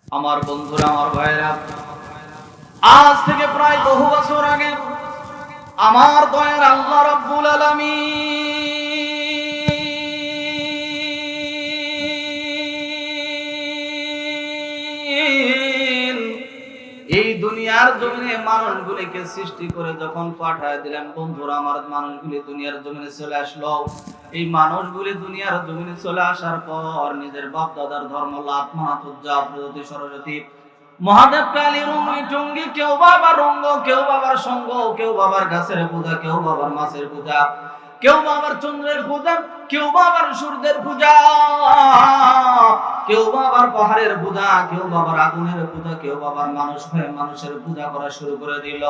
আমার বন্ধুরা, আমার ভাইরা, আজ থেকে প্রায় বহু বছর আগে আমার দয়ার আল্লাহ রাব্বুল আলামিন এই দুনিয়ার জমিনে মানুষগুলিকে সৃষ্টি করে যখন পাঠায় দিলেন, বন্ধুরা আমার, মানুষগুলি দুনিয়ার জমিনে চলে আসলো। এই মানুষগুলি দুনিয়ার জমিনে চলে আসার পর নিজের বাপ দাদার ধর্ম লাত মাহাতুজ্জা প্রজাতি সরস্বতী মহাদেব কালী রঙ্গি টঙ্গি, কেউ বাবার রঙ্গ, কেউ বাবার সঙ্গ, কেউ বাবার গাছের পূজা, কেউ বাবার মাছের পূজা, কেউ বাবার চন্দ্রের পূজা, কেউ বাবার সূর্যের পূজা, কেউ বাবার পাহাড়ের পূজা, কেউ বাবার আগুনের পূজা, কেউ বাবার মানুষ হয়ে মানুষের পূজা করা শুরু করে দিল।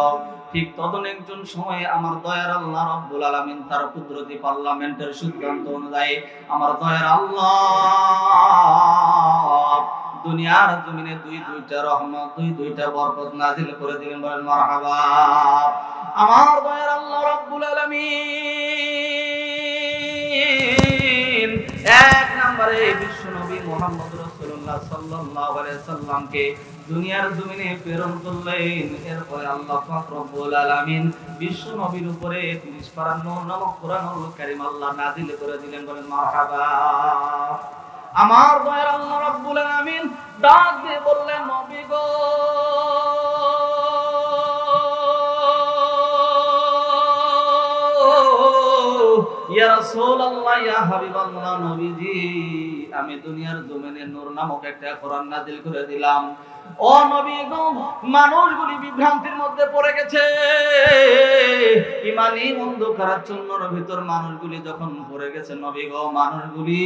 ঠিক তখন একজন সময়ে আমার দয়ার আল্লাহ রাব্বুল আলামিন তার কুদরতি পার্লামেন্টের সিদ্ধান্ত অনুযায়ী আমার দয়ার আল্লাহ দুনিয়ার জমিনে দুইটা রহমত, দুইটা বরকত নাযিল করে দিলেন। বলেন মারহাবা। আমার দয়ার আল্লাহ রাব্বুল আলামিন এক নম্বরে বিশ্ব নবী মুহাম্মদ রাসূলুল্লাহ সাল্লাল্লাহু আলাইহি সাল্লামকে দুনিয়ার জমিনে প্রেরণ করলেন। এরপরে আল্লাহ পাক রব্বুল আলামিন বিশ্ব নবীর উপরে ৩০ পারা নূর নামক কোরআনুল কারীম আল্লাহ নাযিল করে দিলেন। বলেন মারহাবা। আমার দয়ার আল্লাহ রাব্বুল আলামিন ডাক দিয়ে বললেন, নবী গো, ইয়া রাসূলুল্লাহ, ইয়া হাবিবাল্লাহ, নবীজি, আমি দুনিয়ার জমিনে নূর নামক একটা কোরআন নাযিল করে দিলাম। ও নবী গো, মানুষগুলি বিভ্রান্তির মধ্যে পড়ে গেছে। ইমানি অন্ধকারাচ্ছন্নর ভিতর মানুষগুলি যখন পড়ে গেছে, নবী গো, মানুষগুলি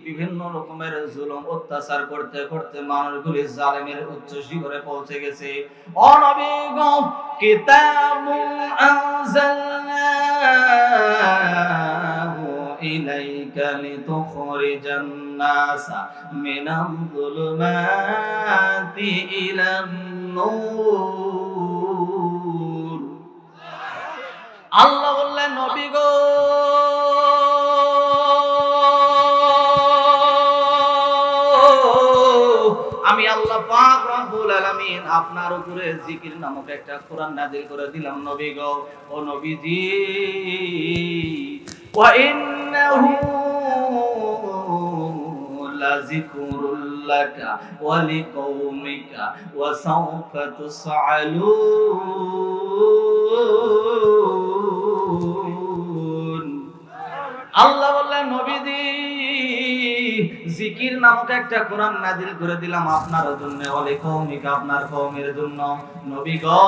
বিভিন্ন রকমের জুলুম অত্যাচার করতে করতে মানুষগুলি জালেমের উচ্চ শিখরে পৌঁছে গেছে। ও নবী গো, কিতাবুন আনজালনাহু ইলাইকা লিতুখরিজান নাসা মিনাল যুলুমাতি ইলান নূর। আল্লাহ বললেন, নবী গো, আমি আল্লাহ পাক রব্বুল আলামিন আপনার উপরে জিকির নামক একটা কোরআন নাযিল করে দিলাম। নবী গো, ও নবীজি, ওয়া ইন্নাহু লাযিকরুল লাকা ওয়া লিকওমিকা ওয়া সাওফা তুসআলুন। আল্লাহ বললেন, নবীজি, জিকির নামক একটা কোরআন নাযিল করে দিলাম আপনার জন্য, ওয়ালি কওমিকা, আপনার কওমের জন্য। নবী গো,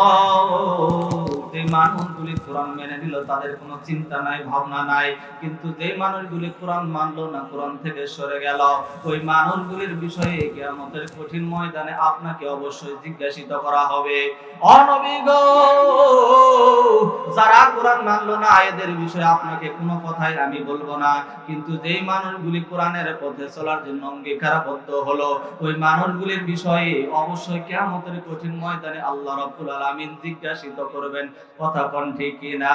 যে মানুষগুলি কোরআন মেনে নিল তাদের কোনো চিন্তা নাই, ভাবনা নাই, কিন্তু যে মানুষগুলি কোরআন মানলো না, কোরআন থেকে সরে গেল, ওই মানুষগুলির বিষয়ে কিয়ামতের কঠিন ময়দানে আপনাকে অবশ্যই জিজ্ঞাসিত করা হবে। ও নবী গো, যারা কোরআন মানলো না এদের বিষয়ে আপনাকে কোনো কথাই আমি বলবো না, কিন্তু যেই মানুষগুলি কোরআনের পথে চলার জন্য অঙ্গীকারবদ্ধ হলো, ওই মানুষগুলির বিষয়ে অবশ্যই কিয়ামতের কঠিন ময়দানে আল্লাহ রাব্বুল আলামিন জিজ্ঞাসিত করবেন। কথা কোন ঠিক কিনা?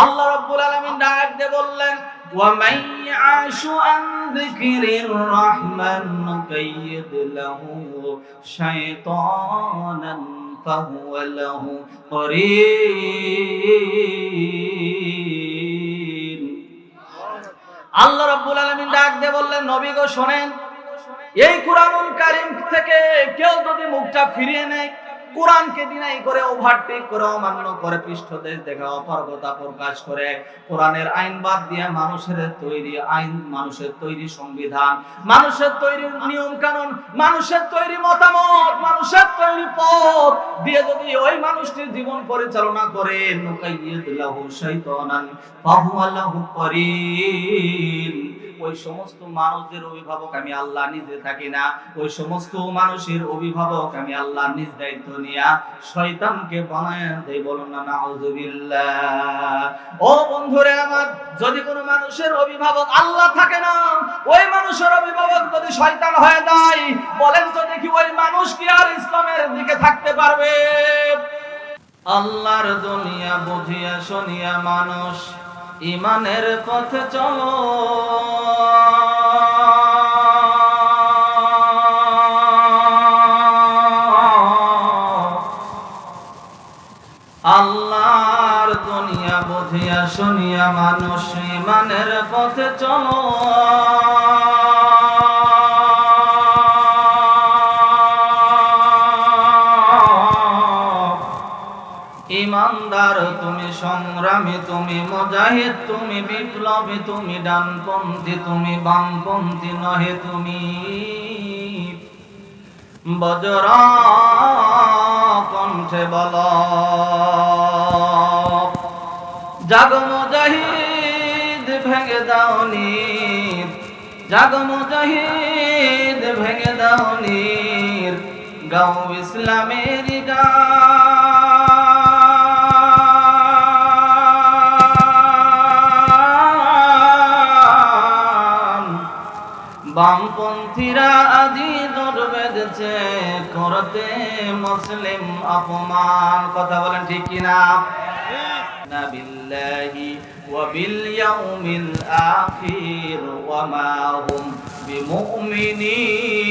আল্লাহ রাব্বুল আলামিন ডাক দিয়ে বললেন, ওয়া মান ইয়াশু আন যিকরির রাহমান নুকাইয়িদ লাহু শাইতানান ফাহুয়া লাহু করিন। আল্লাহ রাব্বুল আলামিন ডাক দিয়ে বললেন, নবী গো, শোনেন, এই কোরআনুল কারীম থেকে কেউ যদি মুখটা ফিরিয়ে নেয়, কোরআনকে ডিনাই করে, ওভারটেক করে, অমান্য করে, পৃষ্ঠদেশ দেখা, অপারগতা প্রকাশ করে, কোরআনের আইন বাদ দিয়ে মানুষের তৈরি আইন, মানুষের তৈরি সংবিধান, মানুষের তৈরি নিয়ম কানুন, মানুষের তৈরি মতামত, মানুষের তৈরি পথ দিয়ে যদি ওই মানুষটির জীবন পরিচালনা করে, নুকাইয়িদ লাহু শাইতানান ফাহুয়া লাহু করিন। ওই সমস্ত মানুষদের অভিভাবক আমি আল্লাহ নিজে থাকি না, ওই সমস্ত মানুষের অভিভাবক আমি আল্লাহ নিজ দায়িত্ব নিয়া শয়তানকে বানায় দেই। বলুন না নাউযুবিল্লাহ। ও বন্ধুরে আমার, যদি কোনো মানুষের অভিভাবক আল্লাহ থাকে না, ওই মানুষের অভিভাবক যদি শয়তান হয়ে যায়, বলেন তো দেখি ওই মানুষ কি আর ইসলামের দিকে থাকতে পারবে? আল্লাহর দুনিয়া বুঝিয়া শুনিয়া মানুষ ইমানের পথে চলো। ইমানের পথে চলো ইমানদার তুমি, সংগ্রামী তুমি, মুজাহিদ তুমি, বিপ্লবী তুমি, ডানপন্থী তুমি, বামপন্থী নহে তুমি, বজ্র কণ্ঠে বল জাগো মুজাহিদ ভেঙে দাও নীর, জাগো মুজাহিদ ভেঙে দাও নীর, গাও ইসলামের গান। বামপন্থীরা আদি দৌড় বেঁধেছে করতে মুসলিম অপমান। কথা বলেন ঠিক কিনা? বিল্লাহি ওয়া বিল ইয়াউমিল আখির ওয়া মা হুম বিমুমিনিন।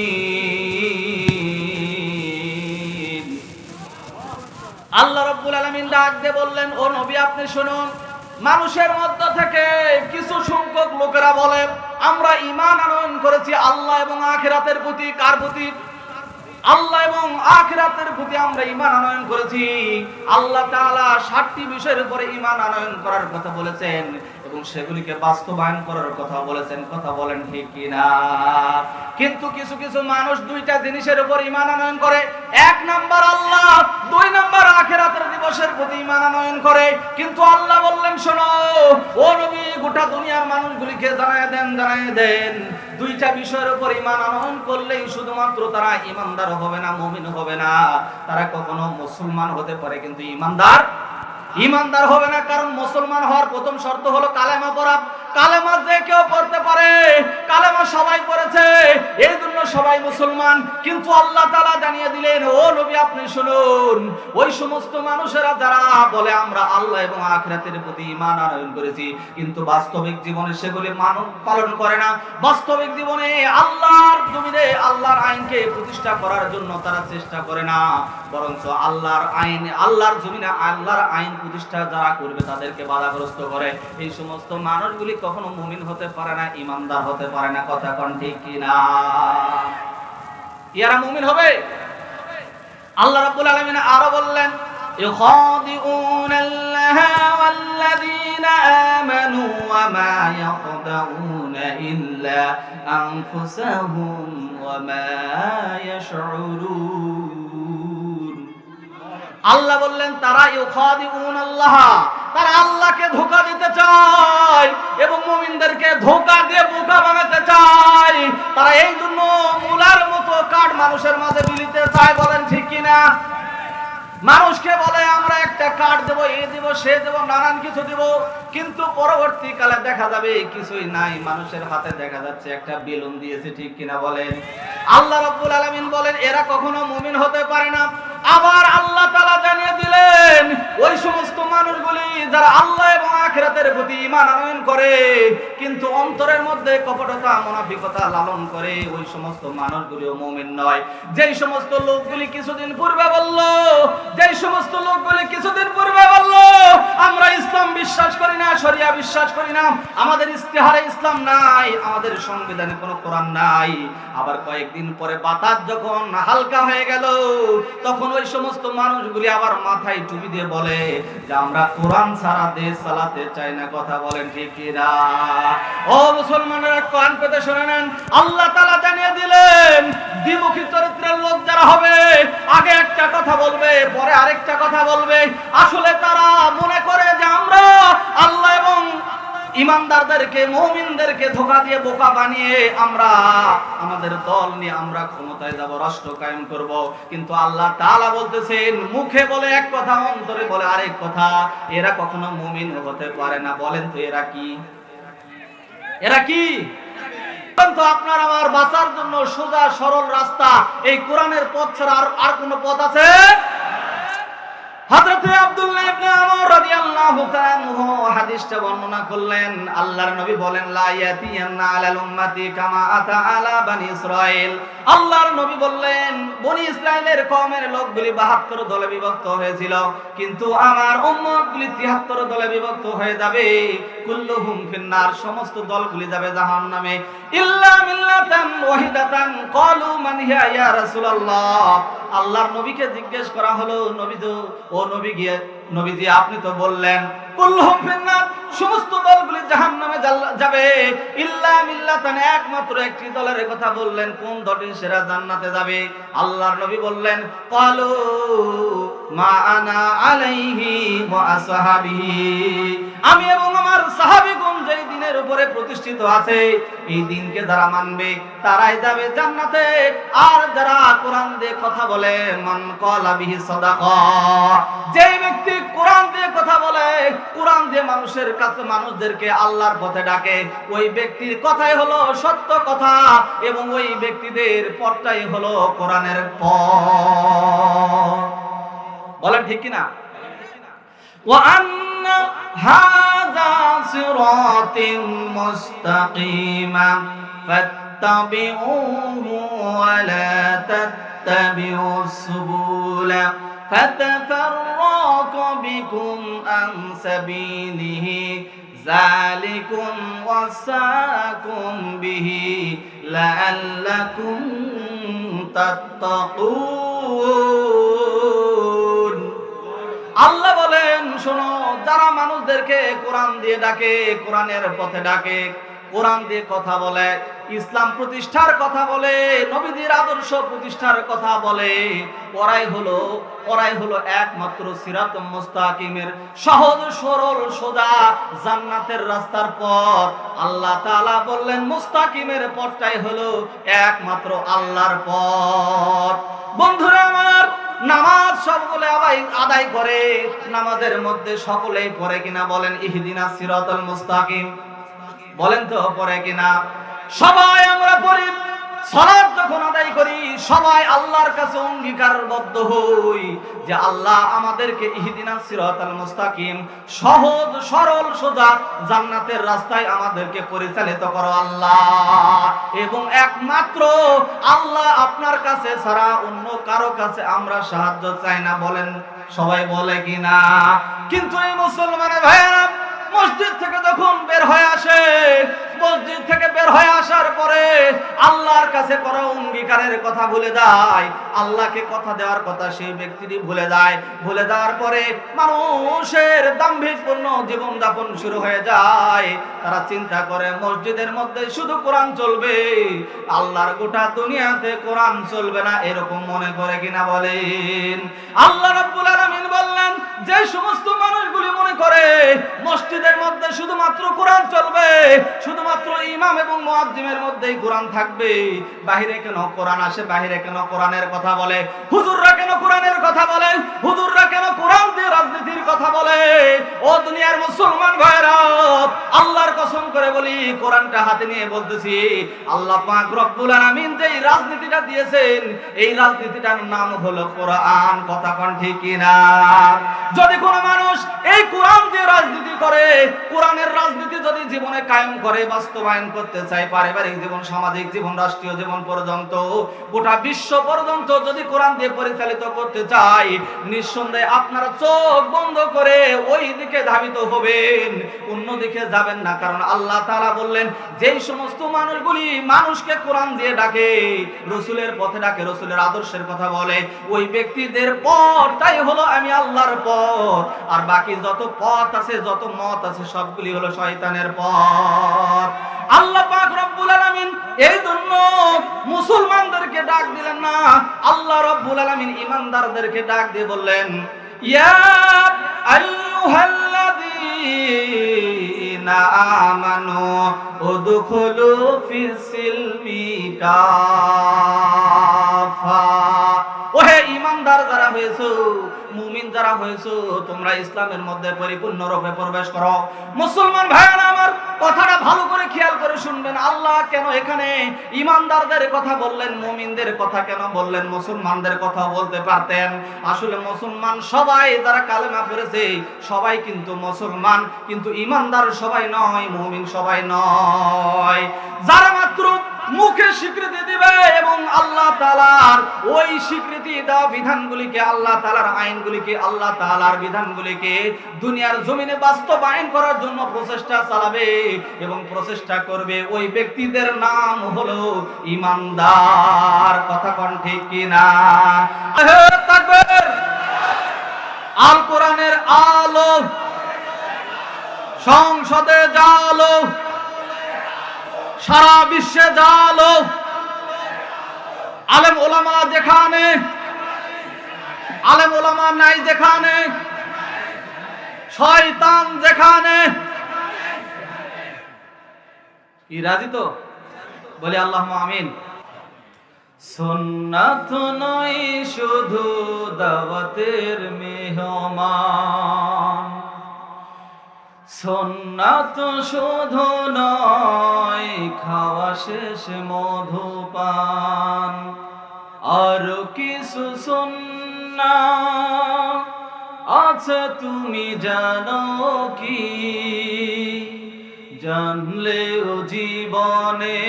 আল্লাহ রাব্বুল আলামিন ডাক দিয়ে বললেন, ও নবী আপনি শুনুন, মানুষের মধ্য থেকে কিছু সংখ্যক লোকেরা বলে আমরা ঈমান আনয়ন করেছি আল্লাহ এবং আখিরাতের প্রতি। কার প্রতি? আল্লাহ এবং আখিরাতের প্রতি আমরা ঈমান আনয়ন করেছি। আল্লাহ তাআলা 7টি বিষয়ের উপরে ঈমান আনয়ন করার কথা বলেছেন এবং সেগুলিকে বাস্তবায়ন করার কথা বলেছেন। কথা বলেন ঠিক কিনা? কিন্তু কিছু কিছু মানুষ 2টা জিনিসের উপর ঈমান আনয়ন করে। 1 নাম্বার আল্লাহ, 2 নাম্বার আখিরাতের দিবসের প্রতি ঈমান আনয়ন করে। কিন্তু আল্লাহ বললেন, শোনো ও নবী, গোটা দুনিয়ার মানুষগুলিকে জানায় দেন 2টা বিষয়ের উপর ঈমান আনয়ন করলেই শুধুমাত্র তারা ঈমানদার হবে না, মুমিন হবে না, তারা কখনো মুসলমান হতে পারে কিন্তু ঈমানদার হবে না। কারণ মুসলমান হওয়ার প্রথম শর্ত হলো কালেমা পড়া। কালেমা যে কেউ পড়তে পারে, কালেমা সবাই পড়েছে, এই জন্য সবাই মুসলমান। কিন্তু আল্লাহ তাআলা জানিয়ে দিলেন, ও নবী আপনি শুনুন, ওই সমস্ত মানুষেরা যারা বলে আমরা আল্লাহ এবং আখিরাতের প্রতি ঈমান আনয়ন করেছি কিন্তু বাস্তবিক জীবনে সেগুলি পালন করে না, বাস্তবিক জীবনে আল্লাহর জমিনে আল্লাহর আইনকে প্রতিষ্ঠা করার জন্য তারা চেষ্টা করে না, বরঞ্চ আল্লাহর জমিনে আল্লাহর আইন প্রতিষ্ঠা যারা করবে তাদেরকে বাধাগ্রস্ত করে। এই সমস্ত মানুষগুলি কখনো মুমিন হতে পারে না, ঈমানদার হতে পারে না। কথা কোন ঠিক কিনা? এরা মুমিন হবে? আল্লাহ রাব্বুল আলামিন আরো বললেন, ইখাদিউনাল্লাহা ওয়াল্লাযীনা আমানু ওয়া মা ইয়াখদাউনা ইল্লা আনফুসাহুম ওয়া মা ইয়াশউরুন। আল্লাহ বললেন তারা ইউখাদিউনাল্লাহ, তারা আল্লাহকে ধোঁকা দিতে চায় এবং মুমিনদেরকে ধোঁকা দিয়ে বোকা বানাতে চায়। তারা এই জন্য মুলার মতো কাঠ মানুষের মাঝে বিলিতে চায়। বলেন ঠিক কিনা? মানুষকে বলে আমরা একটা কাঠ দেব, এ দেব, সে দেব, নানান কিছু দেব, কিন্তু পরবর্তীকালে দেখা যাবে কিছুই নাই, মানুষের হাতে দেখা যাচ্ছে একটা বেলুন দিয়েছে। ঠিক কিনা বলেন? আল্লাহ রাব্বুল আলামিন বলেন এরা কখনো মুমিন হতে পারে না। আবার আল্লাহ তাআলা জানিয়ে দিলেন ওই সমস্ত মানুষগুলি যারা আল্লাহ এবং আখিরাতের প্রতি ঈমান আনয়ন করে কিন্তু অন্তরের মধ্যে কপটতা মুনাফিকতা লালন করে, ওই সমস্ত মানুষগুলিও মুমিন নয়। যেই সমস্ত লোকগুলি কিছুদিন পূর্বে বলল আমরা ইসলাম বিশ্বাস করি না, শরিয়া বিশ্বাস করি না, আমাদের ইস্তেহারে ইসলাম নাই, আমাদের সংবিধানে কোনো কোরআন নাই, আবার কয়েকদিন পরে বাতাস যখন হালকা হয়ে গেল তখন ওই সমস্ত মানুষগুলি আবার মাথায় টুপি দিয়ে বলে যে আমরা কোরআন ছাড়া দেশ চালাতে চাই না। কথা বলেন ঠিক কিনা? ও মুসলমানেরা কান পেতে শুনে নেন, আল্লাহ তাআলা জানিয়ে দিলেন দ্বিমুখী চরিত্রের লোক যারা হবে আগে একটা কথা বলবে পরে আরেকটা কথা বলবে। আসলে তারা মনে করে যে আমরা আল্লাহ এবং ঈমানদারদেরকে, মুমিনদেরকে ধোঁকা দিয়ে বোকা বানিয়ে আমরা আমাদের দল নিয়ে আমরা ক্ষমতায় যাব, রাষ্ট্র কায়েম করব। কিন্তু আল্লাহ তাআলা বলতেছেন মুখে বলে এক কথা, অন্তরে বলে আরেক কথা। এরা কখনো মুমিন হতে পারে না। বলেন তো এরা কি? তো আপনার আমার বাঁচার জন্য সোজা সরল রাস্তা এই কোরআনের পথ ছাড়া আর কোন পথ আছে? হযরত আব্দুল্লাহ ইবনে আমর রাদিয়াল্লাহু তাআলা আনহু হাদিসটা বর্ণনা করলেন, আল্লাহর নবী বলেন লা ইয়াতিয়ান্না আলাল উম্মতি কামা আতা আলা বনি ইসরাইল। আল্লাহর নবী বললেন বনি ইসরাইলের কওমের লোকগুলি 72 দলে বিভক্ত হয়েছিল, কিন্তু আমার উম্মতগুলি 73 দলে বিভক্ত হয়ে যাবে। কুল্লুহুম ফিন্নার, সমস্ত দলগুলি যাবে জাহান্নামে, ইল্লা মিল্লাতান ওয়াহিদাতান। ক্বালু মান হিয়া ইয়া রাসূলুল্লাহ। আল্লাহর নবীকে জিজ্ঞেস করা হলো, নবীজি আপনি তো বললেন কুল্লুহুম ফিন্নার, সমস্ত দলগুলি জাহান্নামে যাবে, ইল্লা মিল্লাতান, একমাত্র একটি দলের কথা বললেন, কোন দলটি সেরা জান্নাতে যাবে? আল্লাহর নবী বললেন ক্বালু মা আনা আলাইহি ওয়া আসহাবিহি, আমি এবং আমার সাহাবীগণ যেই দিনের উপরে প্রতিষ্ঠিত আছে, এই দিনকে যারা মানবে তারাই যাবে জান্নাতে। আর যারা কোরআন দিয়ে কথা বলে, মান ক্বালা বিহি সাদাকা, যেই ব্যক্তি কোরআন দিয়ে কথা বলে, কোরআন দিয়ে মানুষের কাছে মানুষদেরকে আল্লাহর পথে ডাকে, ওই ব্যক্তির কথাই হলো সত্য কথা, এবং ওই ব্যক্তিদের পথটাই হলো কোরআনের পথ। বলেন ঠিক কিনা? ওয়া আন্না হাযা সিরাতিন মুস্তাকিমা ফাত্তাবিউহু ওয়া লা তাত্তাবিউস সুবুলা ফাতাফাররাকু বিকুম আন সাবিলিহি যালিকুম ওয়াসাকুম বিহি লাআল্লাকুম তাত্তাকুন। আল্লাহ বলেন শোনো, যারা মানুষদেরকে কোরআন দিয়ে ডাকে, কোরআনের পথে ডাকে, কোরআন দিয়ে কথা বলে, ইসলাম প্রতিষ্ঠার কথা বলে, নবীদের আদর্শ প্রতিষ্ঠার কথা বলে, ওরাই হলো একমাত্র সিরাতুম মুস্তাকিমের, সহজ সরল সোজা জান্নাতের রাস্তার পথ। আল্লাহ তাআলা বললেন মুস্তাকিমের পথটাই হলো একমাত্র আল্লাহর পথ। বন্ধুরা আমার, নামাজ সকলে আদায় করে, নামাজের মধ্যে সকলেই পড়ে কিনা? বলেন ইহদিনাস সিরাতাল মুস্তাকিম, বলেন তো পড়ে কিনা? সবাই আমরা পড়ি। সালাত যখন আদায় করি, সবাই আল্লাহর কাছে অঙ্গীকারবদ্ধ হই যে আল্লাহ আমাদেরকে ইহদিনাস সিরাতাল মুস্তাকিম, সহজ সরল সোজা জান্নাতের রাস্তায় আমাদেরকে পরিচালিত করো আল্লাহ। এবং একমাত্র আল্লাহ আপনার কাছে ছাড়া অন্য কারো কাছে আমরা সাহায্য চাই না। বলেন সবাই বলে কিনা? কিন্তু এই মুসলমানের ভাইয়েরা মসজিদ থেকে যখন বের হয়ে আসে, মসজিদ থেকে বের হয়ে আসার পরে আল্লাহর কাছে করা অঙ্গীকারের কথা ভুলে যায়, আল্লাহকে কথা দেওয়ার কথা সেই ব্যক্তিটি ভুলে যায়। ভুলে যাওয়ার পরে মানুষের দাম্ভিকপূর্ণ জীবন যাপন শুরু হয়ে যায়। তারা চিন্তা করে মসজিদের মধ্যে শুধু কোরআন চলবে, আল্লাহর গোটা দুনিয়াতে কোরআন চলবে না, এরকম মনে করে কিনা? বলেন। আল্লাহ রাব্বুল আলামিন বললেন যে সমস্ত মানুষগুলি মনে করে মসজিদের মধ্যে শুধুমাত্র কোরআন চলবে, শুধুমাত্র ইমাম এবং মুয়াজ্জিমের মধ্যেই কোরআন থাকবে, বাহিরে কেন কোরআন আসে, বাহিরে কেন কোরআনের কথা বলে, হুজুররা কেন কোরআনের কথা বলে, হুজুররা কেন কোরআন দিয়ে রাজনীতির কথা বলে? ও দুনিয়ার মুসলমান ভাইরা, আল্লাহর কসম করে বলি, কোরআনটা হাতে নিয়ে বলতেছি, আল্লাহ পাক রব্বুল আলামিন যেই রাজনীতিটা দিয়েছেন, এই রাজনীতিটার নাম হলো কোরআন। কথা কোন ঠিক কিনা? যদি কোনো মানুষ এই কোরআন দিয়ে রাজনীতি করে, কোরআনের রাজনীতি যদি জীবনে কায়েম করে, বাস্তবায়ন করতে চায়, পারিবারিক জীবন, সামাজিক জীবন, রাষ্ট্রীয় জীবন পর্যন্ত, গোটা বিশ্ব পর্যন্ত যদি কোরআন দিয়ে পরিচালিত করতে চায়, নিঃসন্দেহে আপনারা চোখ বন্ধ করে ওই দিকে ধাবিত হবেন, অন্যদিকে যাবেন না। কারণ আল্লাহ তাআলা বললেন যেই সমস্ত মানুষগুলি মানুষকে কোরআন দিয়ে ডাকে, রসুলের পথে ডাকে, রসুলের আদর্শের কথা বলে, ওই ব্যক্তিদের পথটাই হলো আমি আল্লাহর পথ। আর বাকি যত পথ আছে, যত মত আছে, সবগুলি হলো শয়তানের পথ। আল্লাহ পাক রব্বুল আলামিন এই জন্য মুসলমানদেরকে ডাক দিলেন না, আল্লাহ রব্বুল আলামিন ঈমানদারদেরকে ডাক দিয়ে বললেন ইয়া আইয়ুহাল্লাযীনা আমানু উদখুলু ফিস সিলমি কাফা। ওহে ঈমানদার যারা হয়েছো, মুমিন যারা হয়েছো, তোমরা ইসলামের মধ্যে পরিপূর্ণরূপে প্রবেশ করো। মুসলমান ভাইরা আমার, কথাটা ভালো করে খেয়াল করে শুনবেন। আল্লাহ কেন এখানে ইমানদারদের কথা বললেন, মুমিনদের কথা কেন বললেন? মুসলমানদের কথা বলতে পারতেন। আসলে মুসলমান সবাই, যারা কালেমা পড়েছে সবাই কিন্তু মুসলমান, কিন্তু ইমানদার সবাই নয়, মুমিন সবাই নয়। যারা মাত্র মুখে স্বীকৃতি দিবে এবং আল্লাহ তাআলার ওই স্বীকৃতি দেওয়া বিধানগুলিকে, আল্লাহ তাআলার আইনগুলিকে, আল্লাহ তাআলার বিধানগুলিকে দুনিয়ার জমিনে বাস্তবায়ন করার জন্য প্রচেষ্টা চালাবে এবং প্রচেষ্টা করবে, ওই ব্যক্তিদের নাম হলো ঈমানদার। কথা কোন ঠিক কিনা? তাকবীর! আল কোরআনের আলো সংসদে জালো, সারা বিশ্বে জালো, আলেম ওলামা যেখানে, আলেম ওলামা নাই যেখানে, শয়তান যেখানে। কি রাজি তো? বলি আল্লাহুম্মা আমিন। সুন্নাত নয় শুধু দাওয়াতের মেহমান, সুন্নাত শুধু নয় খাওয়া শেষ মধুপান, আর কিছু সুন্নাত আছে তুমি জানো কি? জানলেও জীবনে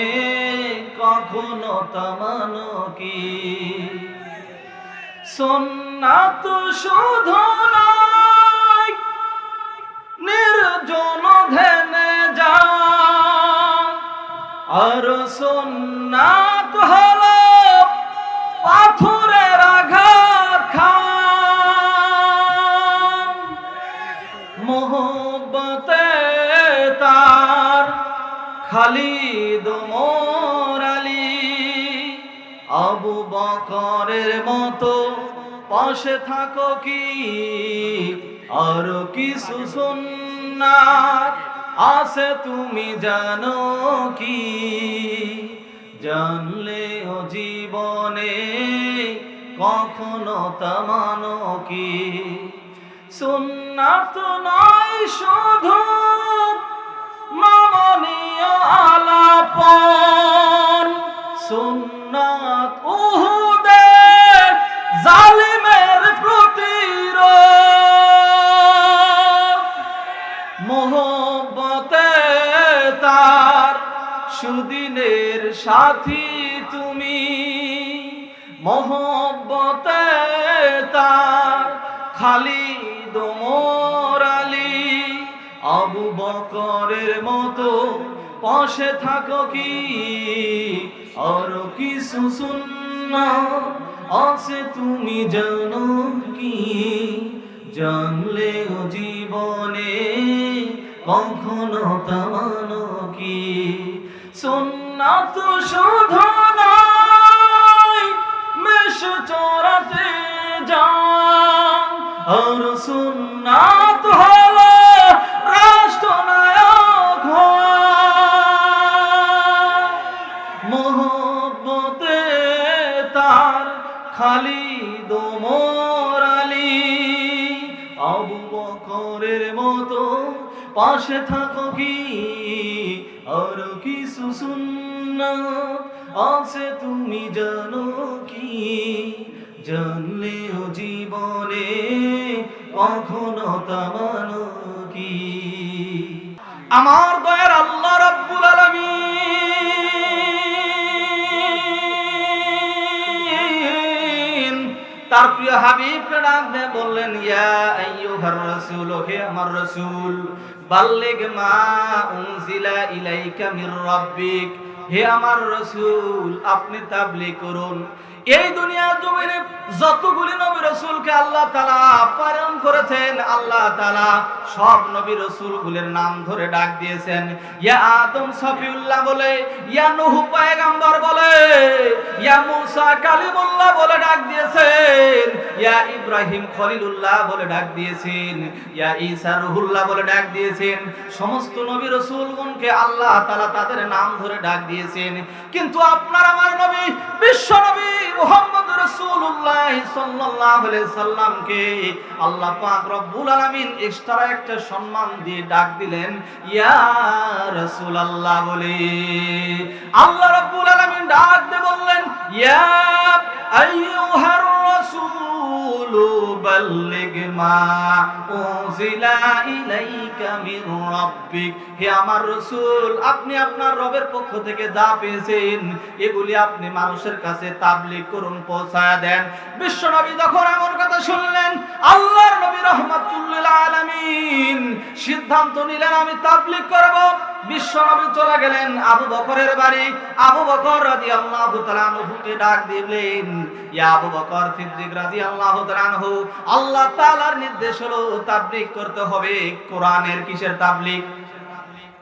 কখনো তা মানো কি? সুন্নাত শুধু নয় নির্জন ধ্যানে যা, আর সুন্নাত হলো পাথরের আঘাত খা। মোহব্বতে তার খালিদ ওমর আলী আবু বকরের মতো পাশে থাকো কি? আর কিছু সুন্নাত আছে তুমি জানো কি? জানলেও জীবনে কখনো তা মানো কি? সুন্নাত নয় শুধু মাননীয় আলাপন, সুন্নাত উহুদে জালিমের প্রতিরোধ। মোহব্বতে তার সুদিনের সাথী তুমি, মোহব্বতে তার খালিদ ওমর আলী আবু বকরের মতো পাশে থাকো কি? আর কিছু সুন্নাত আছে তুমি জানো কি? জানলেও জীবনে কখনো তা মানো কি? সুন্নাত শুধু নয় মেষ চড়াতে যা, আর সুন্নাত হলো রাষ্ট্রনায়ক হওয়া। মোহব্বতে তার খালিদ ওমর আলী আবু বকরের মতো পাশে থাকো কি? আর কিছু সুন্নাত আছে তুমি জানো কি? জানলেও জীবনে কখনো তা মানো কি? আমার দয়ার আল্লাহ রাব্বুল আলামিন তার প্রিয় হাবিবকে ডাক দিয়ে বললেন, ইয়া আইয়ুহার রাসূল, হে আমার রাসূল, বাল্লিগ মা উনজিলা ইলাইকা মির রাব্বিক, হে আমার রাসূল আপনি তাবলীগ করুন। এই দুনিয়ার জমিনে যতগুলি নবী রাসূলকে আল্লাহ তাআলা প্রেরণ করেছেন, আল্লাহ তাআলা সব নবী রাসূলগুলোর নাম ধরে ডাক দিয়েছেন। ইয়া আদম সফিউল্লাহ বলে, ইয়া নূহ পয়গম্বর বলে, ইয়া মূসা কালিমুল্লাহ বলে ডাক দিয়েছেন, ইয়া ইব্রাহিম খলিলুল্লাহ বলে ডাক দিয়েছেন, ইয়া ঈসা রূহুল্লাহ বলে ডাক দিয়েছেন। সমস্ত নবী রাসূলগণকে আল্লাহ তাআলা তাদের নাম ধরে ডাক দিয়েছেন। কিন্তু আপনার আমার নবী, বিশ্ব নবী মুহাম্মদ রাসূলুল্লাহ রাসূলুল্লাহ সাল্লাল্লাহু আলাইহি সাল্লামকে আল্লাহ পাক রব্বুল আলামিন এক্সট্রা একটা সম্মান দিয়ে ডাক দিলেন ইয়া রাসূলুল্লাহ বলে। আল্লাহ রব্বুল আলামিন ডাক দিয়ে বললেন ইয়া আইয়ুহার রাসূলু বাল্লিগ মা উনজিলা ইলাইকা মির রাব্বিক। হে আমার রাসূল, আপনি আপনার রবের পক্ষ থেকে যা পেয়েছেন এগুলি আপনি মানুষের কাছে তাবলীগ করুন, পৌঁছায়া দেন। বিশ্ব নবী যখন এমন কথা শুনলেন, আল্লাহর নবী রাহমাতুল লিল আলামিন সিদ্ধান্ত নিলেন আমি তাবলীগ করব। বিশ্ব নবী চলে গেলেন আবু বকরের বাড়ি। আবু বকর রাদিয়াল্লাহু তাআলা আনহুকে ডাক দিলেন ইয়া আবু বকর সিদ্দিক রাদিয়াল্লাহু তাআলা আনহু, আল্লাহ তাআলার নির্দেশ হলো তাবলীগ করতে হবে। কোরআনের কিসের তাবলীগ?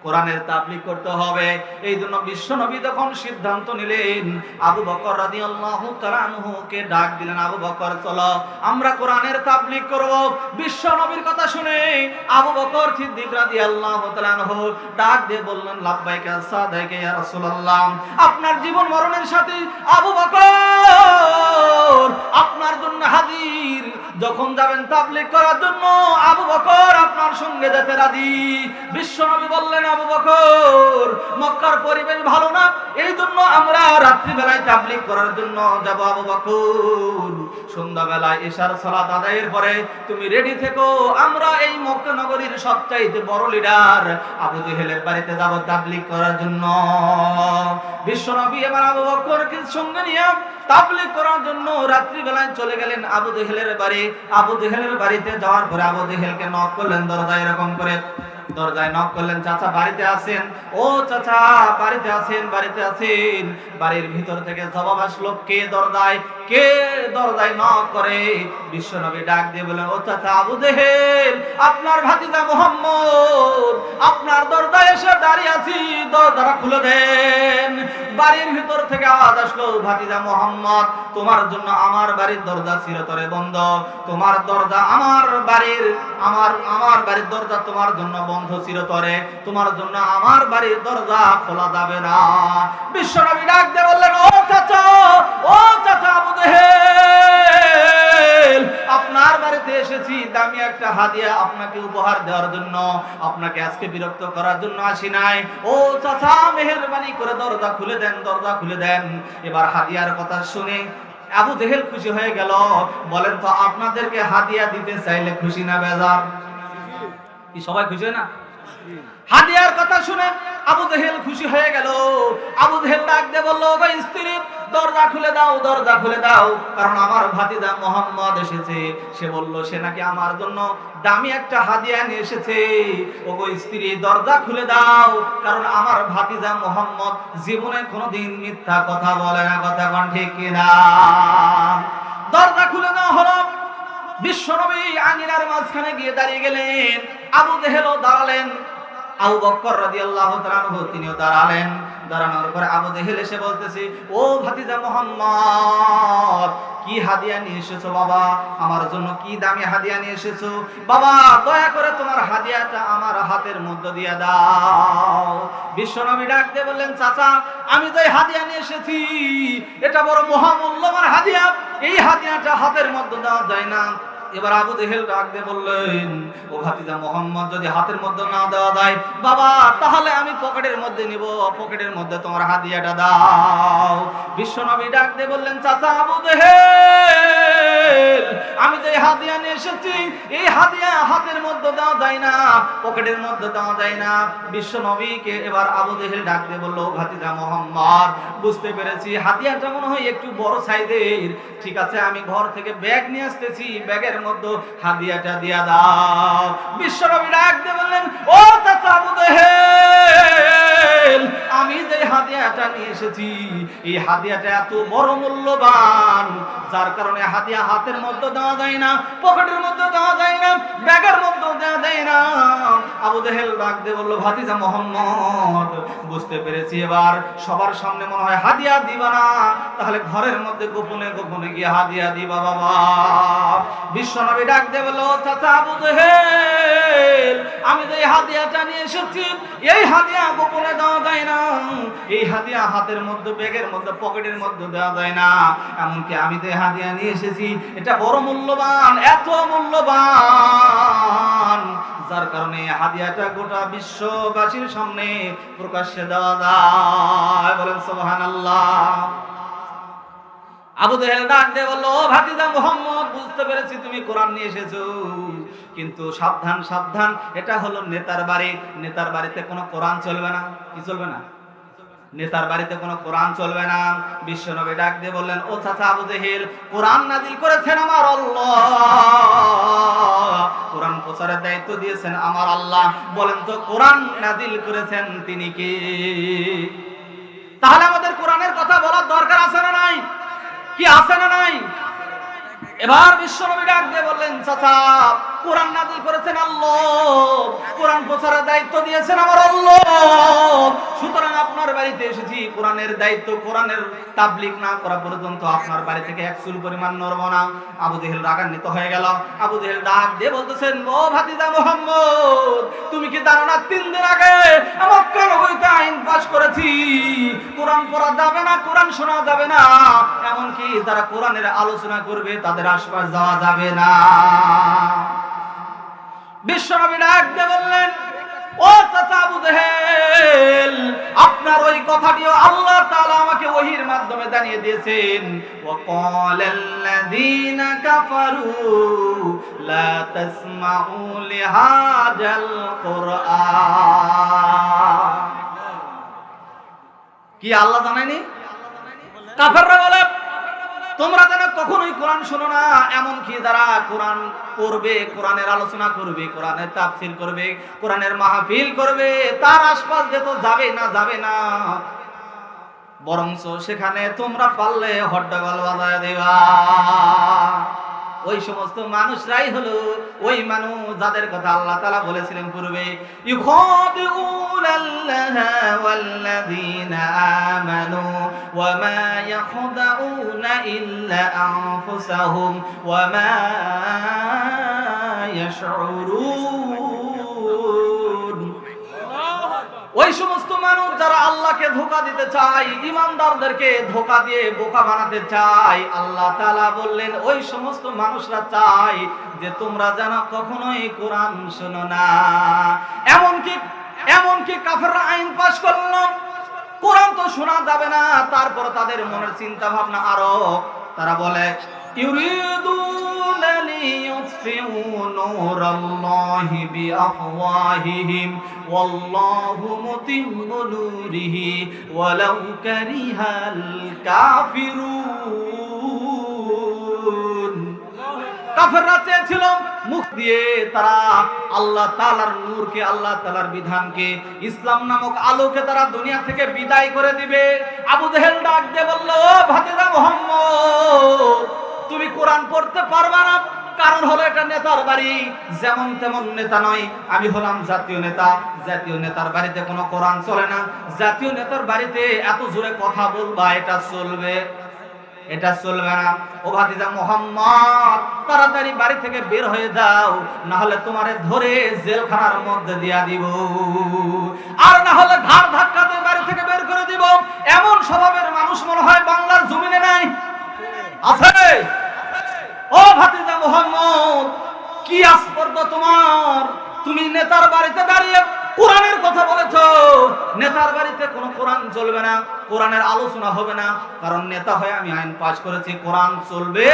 কোরআনের তাবলীগ করতে হবে। এই জন্য বিশ্ব নবী যখন সিদ্ধান্ত নিলেন, আবু বকর রাদিয়াল্লাহু তাআলা আনহুকে ডাক দিলেন আবু বকর চলো আমরা কোরআনের তাবলীগ করব। বিশ্ব নবীর কথা শুনে আবু বকর সিদ্দিক রাদিয়াল্লাহু তাআলা আনহু ডাক দিয়ে বললেন লাব্বাইকা সাদাইকা ইয়া রাসূলুল্লাহ, আপনার জীবন মরণের সাথে আবু বকর আপনার জন্য হাজির। যখন যাবেন তাবলীগ করার জন্য আবু বকর আপনার সঙ্গে যেতে রাজি। বিশ্ব নবী বললেন আবু বকর মক্কার পরিবেশ ভালো না, এই জন্য আমরা রাত্রি বেলায় তাবলীগ করার জন্য যাব। আবু বকর সন্ধ্যাবেলায় ইশার সালাত আদায়ের পরে তুমি রেডি থেকো, আমরা এই মক্কা নগরীর সবচাইতে বড় লিডার আবু জেহেলের বাড়িতে যাব তাবলীগ করার জন্য। বিশ্ব নবী এবার আবু বকরকে সঙ্গে নিয়ে তাবলীগ করার জন্য রাত্রি বেলায় চলে গেলেন আবু জেহেলের বাড়ি। আবু জেহেলের বাড়িতে যাওয়ার পরে আবু জেহেলকে নক করলেন দরজায়, এরকম করে দরজায় নক করলেন, চাচা বাড়িতে আছেন? ও চাচা বাড়িতে আছেন, বাড়িতে আছেন। বাড়ির ভিতর থেকে জবাব আসলো কে দরজায়, কে দরজায় নক করে? বিশ্ব নবী ডাক দিয়ে বলেন ও চাচা আবু জেহেল, আপনার ভাতিজা মুহাম্মদ আপনার দরজায় এসে দাঁড়িয়ে আছি, দরজাটা খুলে দেন। বাড়ির ভিতর থেকে আওয়াজ আসলো ভাতিজা মুহাম্মদ, তোমার জন্য আমার বাড়ির দরজা চিরতরে বন্ধ। তোমার দরজা আমার বাড়ির দরজা তোমার জন্য বন্ধ চিরতরে, তোমার জন্য আমার বাড়ির দরজা খোলা যাবে না। বিশ্বনবী ডাক দিয়ে বললেন ও চাচা আবু জেহেল, আপনার বাড়িতে এসেছি দামি একটা হাদিয়া আপনাকে উপহার দেওয়ার জন্য, আপনাকে আজকে বিরক্ত করার জন্য আসি নাই। ও চাচা মেহেরবানি করে দরজা খুলে দেন, দরজা খুলে দেন। এবার হাদিয়ার কথা শুনে আবু জেহেল খুশি হয়ে গেল। বলেন তো আপনাদেরকে হাদিয়া দিতে চাইলে খুশি না বেজার? কি সবাই খুশি হয় না? হাদিয়ার কথা শুনে আবু জেহেল খুশি হয়ে গেল। আবু জেহেল ডাক দিয়ে বলল ওগো স্ত্রী দরজা খুলে দাও, দরজা খুলে দাও, কারণ আমার ভাতিজা মুহাম্মদ এসেছে। সে বলল সে নাকি আমার জন্য দামি একটা হাদিয়া নিয়ে এসেছে। ওগো স্ত্রী দরজা খুলে দাও, কারণ আমার ভাতিজা মুহাম্মদ জীবনে কোনোদিন মিথ্যা কথা বলে না। কথা কোন ঠিক কিনা? দরজা খুলে দেওয়া হলো। বিশ্বনবী আঙ্গিনার মাঝখানে গিয়ে দাঁড়িয়ে গেলেন। আবু জেহেলও দাঁড়ালেন, আবু বকর রাদিয়াল্লাহু তাআলা আনহু তিনিও দাঁড়ালেন। দাঁড়ানোর পরে আবু জেহেল এসে বলতেছে ও ভাতিজা মুহাম্মদ কি হাদিয়া নিয়ে এসেছো বাবা? আমার জন্য কি দামি হাদিয়া নিয়ে এসেছো? বাবা দয়া করে তোমার হাদিয়াটা আমার হাতের মধ্যে দিয়ে দাও। বিশ্বনবী ডাক দিয়ে বললেন চাচা আমি তো এই হাদিয়া নিয়ে এসেছি, এটা বড় মহামূল্যবান হাদিয়া, এই হাদিয়াটা হাতের মধ্যে দেওয়া যায় না। এবার আবু জেহেল ডাক দিয়ে বললেন ও ভাতিজা মুহাম্মদ যদি হাতের মধ্যে না দেওয়া যায় বাবা তাহলে আমি পকেটের মধ্যে নিব, পকেটের মধ্যে তোমার হাদিয়াটা দাও। বিশ্বনবী ডাক দিয়ে বললেন চাচা আবু জেহেল আমি যে হাদিয়া নিয়ে এসেছি এই হাদিয়া হাতের মধ্যে দেওয়া যায় না, পকেটের মধ্যে দেওয়া যায় না। বিশ্বনবীকে এবার আবু জেহেল ডাক দিয়ে বলল ভাতিজা মুহাম্মদ বুঝতে পেরেছি হাদিয়াটা মনে হয় একটু বড় সাইজের, ঠিক আছে আমি ঘর থেকে ব্যাগ নিয়ে আসতেছি, ব্যাগের মধ্যে হাদিয়াটা দিয়া দাও। বিশ্বনবী ডাক দিয়ে বললেন ও চাচা আবু জেহেল আমি যে হাদিয়াটা নিয়ে এসেছি এই হাদিয়াটা এত বড় মূল্যবান যার কারণে হাদিয়া হাতের মধ্যে দেওয়া যায় না, পকেটের মধ্যে দেওয়া যায় না, ব্যাগের মধ্যে দেওয়া যায় না। আবু জেহেল ডাক দিয়ে বলল ভাতিজা মুহাম্মদ বুঝতে পেরেছি, এবার সবার সামনে মনে হয় হাদিয়া দিবা না, তাহলে ঘরের মধ্যে গোপনে গোপনে গিয়ে হাদিয়া দিবা বাবা। বিশ্বনবী ডাক দিয়ে বলল, চাচা আবু জেহেল, আমি যে হাদিয়াটা নিয়ে এসেছি এই হাদিয়া গোপনে দেওয়া যায় না, এই হাদিয়া হাতের মধ্যে, ব্যাগের মধ্যে, পকেটের মধ্যে দেওয়া যায় না। এমনকি আমি যে হাদিয়া নিয়ে এসেছি এটা বড় মূল্যবান, এত মূল্যবান যার কারণে হাদিয়াটা গোটা বিশ্ববাসীর সামনে প্রকাশ্যে দেওয়া যায়। বলেন সুবহানাল্লাহ। আবু জেহেল ডাক দিয়ে বলল, ও ভাতিজা মুহাম্মদ, বুঝতে পেরেছি তুমি কোরআন নিয়ে এসেছো, কিন্তু সাবধান সাবধান, এটা হলো নেতার বাড়ি, নেতার বাড়িতে কোনো কোরআন চলবে না। কি চলবে না? নেতার বাড়িতে কোনো কোরআন চলবে না। বিশ্বনবী ডাক দিয়ে বললেন, ও চাচা আবু জেহেল, কোরআন নাজিল করেছেন আমার আল্লাহ, কোরআন প্রচারের দায়িত্ব দিয়েছেন আমার আল্লাহ। বলেন তো কোরআন নাজিল করেছেন তিনি কে? তাহলে আমাদের কোরআনের কথা বলার দরকার আছে না নাই? কি আছে না নাই? এবার বিশ্বনবী ডাক দিয়ে বললেন, চাচা কোরআন নাযিল করেছেন আল্লাহ, কোরআন প্রচারের দায়িত্ব দিয়েছেন আমার আল্লাহ, সুতরাং আপনার বাড়িতে এসেছি, কোরআনের দায়িত্ব, কোরআনের তাবলীগ না করা পর্যন্ত আপনার বাড়ি থেকে এক চুল পরিমাণ নড়ব না। আবু জেহেল রাগান্বিত হয়ে গেল। আবু জেহেল ডাক দিয়ে বলতেছেন, ও ভাতিজা মুহাম্মদ, তুমি কি জানো না 3 দিন আগে মক্কা নগরীতে আইন পাস করেছি, কোরআন পড়া যাবে না, কোরআন শোনা যাবে না, এমনকি যারা কোরআনের আলোচনা করবে তাদের আশপাশ যাওয়া যাবে না। বিশ্বনবী ডাক দিয়ে বললেন, ও চাচা আবু জেহেল, আপনার ওই কথাটিও আল্লাহ তাআলা আমাকে ওহীর মাধ্যমে জানিয়ে দিয়েছেন। ওয়াকালাল্লাযীনা কাফারু লা তাসমাউ লিহাযাল কুরআন। কি আল্লাহ জানায়নি? কাফেররা বলে, তোমরা যেন কখনোই কোরআন শোনো না, এমনকি যারা কোরআন পড়বে, কোরআনের আলোচনা করবে, কোরআনের তাফসীর করবে, কোরআনের মাহফিল করবে, তার আশপাশ যেত যাবে না, যাবে না, বরঞ্চ সেখানে তোমরা পারলে হট্টগোল বাজায় দেবা। ওই সমস্ত মানুষরাই হলো ওই মানুষ যাদের কথা আল্লাহ তাআলা বলেছিলেন পূর্বে, ইউখাদিউনাল্লাহা ওয়াল্লাযীনা আমানু ওয়া মা ইয়াখদাউনা ইল্লা আনফুসাহুম ওয়া মা ইয়াশউরুন। ওই সমস্ত মানুষ যারা আল্লাহকে ধোঁকা দিতে চায়, ঈমানদারদেরকে ধোঁকা দিয়ে বোকা বানাতে চায়, আল্লাহ তাআলা বললেন ওই সমস্ত মানুষরা চায় যে তোমরা যেন কখনোই কোরআন শোনো না। এমনকি কাফেররা আইন পাশ করলো, কোরআন তো শোনা যাবে না, তারপর তাদের মনের চিন্তা ভাবনা আরো, তারা বলে, ইউরিদুনা লিইউতফিউ নূরাল্লাহি বিআফওয়াহিহিম ওয়াল্লাহু মুতিম্মু নূরিহি ওয়ালাউ কারিহাল কাফিরুন। কাফেররা চেয়েছিল মুখ দিয়ে তারা আল্লাহ তাআলার নূরকে, আল্লাহ তাআলার বিধানকে, ইসলাম নামক আলোকে তারা দুনিয়া থেকে বিদায় করে দিবে। আবু জেহেল ডাক দিয়ে বলল, ও ভাতিজা মুহাম্মদ, তুমি কোরআন পড়তে পারবা না, কারণ হলো এটা নেতার বাড়ি, যেমন তেমন নেতা নয়, আমি হলাম জাতীয় নেতা, জাতীয় নেতার বাড়িতে কোনো কোরআন চলে না, জাতীয় নেতার বাড়িতে এত জোরে কথা বলবা এটা চলবে? এটা চলবে না। ও ভাতিজা মুহাম্মদ, তাড়াতাড়ি বাড়ি থেকে বের হয়ে যাও, না হলে তোমারে ধরে জেলখানার মধ্যে দিয়া দিব, আর না হলে ঘাড় ধাক্কাতে বাড়ি থেকে বের করে দিব। এমন স্বভাবের মানুষ মনে হয় বাংলার জমিনে নাই? আছে? ও ভাতিজা মুহাম্মদ, কি আস্পর্ধা তোমার! তুমি নেতার বাড়িতে দাঁড়িয়ে কোরআনের কথা বলেছো। নেতার বাড়িতে কোনো কোরআন চলবে না, কোরআনের আলোচনা হবে না, কারণ নেতা হয়ে আমি আইন পাশ করেছি, কোরআন চলবে,